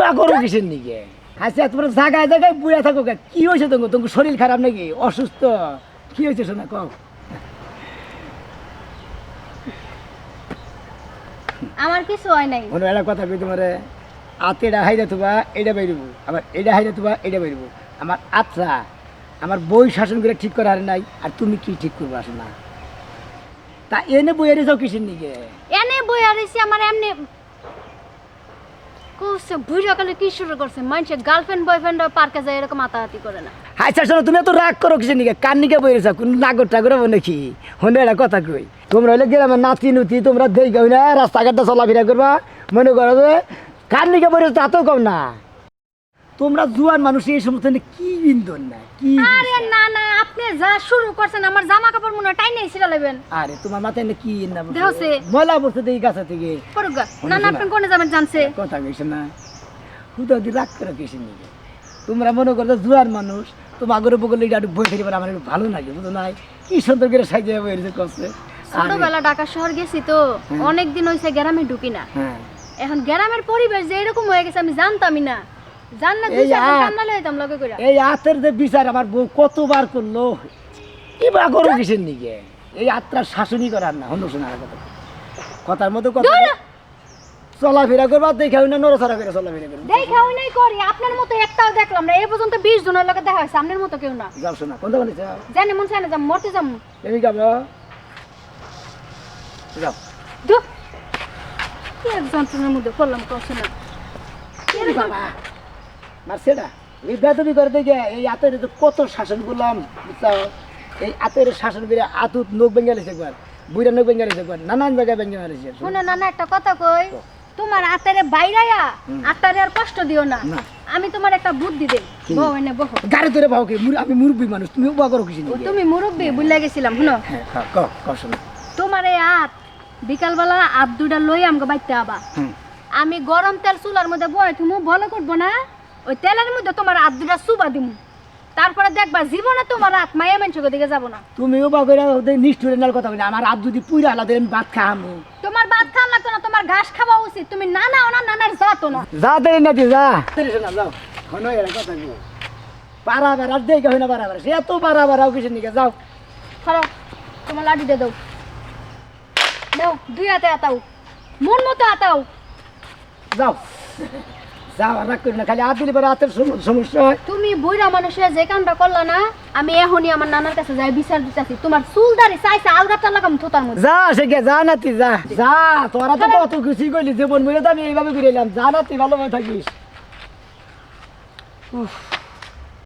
বা করো কিসের নিকে আচ্ছা তোমরা জায়গায় জায়গায় বুড়া থাকো কি হয়েছে তোমার শরীর খারাপ নাকি অসুস্থ কি হয়েছে শোনা কও আমার কিছু হয় নাই মনে একটা কথা কই তোমারে আতেটা হাইরা তুবা এটা বাইরবো আবার এটা হাইরা তুবা এটা বাইরবো আমার আত্রা আমার বই শাসন করে ঠিক করার নাই আর তুমি কি ঠিক করবো আসো না তা এনে বই এনে যাও কিসের নিকে এনে বই আরেছি আমার এমনি কোসে বুঝা কালে কি শুরু করছে মানুষে গার্লফ্রেন্ড বয়ফ্রেন্ড পার্কে যায় এরকম মাতাহাতি করে না আচ্ছা শোনো তুমি এত রাগ করো কিসের নিকে কার নিকে বই রেছো কোন নাগর টাগর হবো নাকি হনে একটা কথা কই তোমরা হলে গ্রামের নাতি নুতি তোমরা দেখে না রাস্তাঘাটটা চলাফেরা করবা মনে করো যে কার নিকে বই রেছো তাতেও কম না তোমরা জুয়ান মানুষ এই সমস্ত কি বিন্দন না কি আরে না না আপনি যা শুরু করছেন আমার জামা কাপড় মনে টাই নেই ছিড়া লবেন আরে তোমার মাথায় না কি না দেহছে ময়লা বসে দেখি গাছা থেকে পড়ুগা না না আপনি কোনে যাবেন জানছে কথা কইছ না হুদা দি রাগ করে কিসে নিবে তোমরা মনে করছো জুয়ান মানুষ তোমার আগরে বগলে একটু বই থেকে আমার একটু ভালো লাগে বুঝো নাই কি সুন্দর করে সাজিয়ে বই এসে করছে ছোটবেলা ঢাকা শহর গেছি তো অনেক দিন হইছে গ্রামে ঢুকি না হ্যাঁ এখন গ্রামের পরিবেশ যে এরকম হয়ে গেছে আমি জানতামই না জানলে দুই চারটা কান্নালে হইতাম লগে কইরা এই আতের যে বিচার আমার বউ কতবার করলো এবার করো কিসের নিকে এই আত্মার শাসনই করার না হন্য শোনার কথা কথার মতো কথা চলাফেরা করবা দেখাও না নড়াচড়া করে চলাফেরা করবা দেখাও নাই করি আপনার মতো একটাও দেখলাম না এই পর্যন্ত 20 জনের লগে দেখা হইছে আপনার মতো কেউ না যাও শোনা কোনটা বলেছ জানি মন চায় না যাম মরতে যাম তুমি যাবো যাও দু কি এক যন্ত্রণার মধ্যে করলাম কষ্ট না কি বাবা মারছেটা এই বেদবি করে দেখে এই আতের কত শাসন করলাম বুঝছো এই আতের শাসন করে আতুত নোক বেঙ্গালিছে একবার বুড়া নোক বেঙ্গালিছে একবার নানান জায়গায় বেঙ্গালিছে শুনে না না একটা কথা কই তোমার আতারে বাইরায়া আতারে আর কষ্ট দিও না আমি তোমার একটা বুদ্ধি দেই বউ এনে বহ গাড়ি ধরে ভাও কি আমি মুরব্বী মানুষ তুমি উপা করো কিছু তুমি মুরব্বি বুঝলা গেছিলাম শুনো হ্যাঁ কও শোনো তোমার এই আত বিকালবেলা আত দুইটা লই আমগো বাইতে আবা আমি গরম তেল চুলার মধ্যে বয় তুমি ভালো করবো না ওই তেলের মধ্যে তোমার আত দুটা চুবা দিমু তারপরে দেখবা জীবনে তোমার আত মায়া মানুষের দিকে যাবো না তুমি উপা করে নিষ্ঠুরের কথা বলি আমার আত যদি পুইরা আলাদা আমি ভাত খামু তোমার ভাত খাওয়া লাগতো না তোমার ঘাস খাওয়া উচিত তুমি নানাও না নানার জাতো না যা দেরি না যা শোনা যাও হনো এর কথা কই বারাবার আর দেখে হয় না বারাবার সে এত বারাবার আও কিছু নিকে যাও খারাপ তোমার লাঠি দিয়ে দাও দাও দুই হাতে আতাও মন মতো আতাও যাও যাও রাগ করি না খালি হাত দিলে পরে হাতের সমস্যা হয় তুমি বুড়া মানুষের যে কামটা করলা না আমি এখনই আমার নানার কাছে যাই বিচার দিতেছি তোমার চুল দাড়ি চাইছে আলগাটা লাগাম থোতার মধ্যে যা সে গে যা নাতি যা যা তোরা তো কত খুশি করলি জীবন মিলে তো আমি এইভাবে ঘুরে এলাম যা নাতি ভালোভাবে থাকিস উফ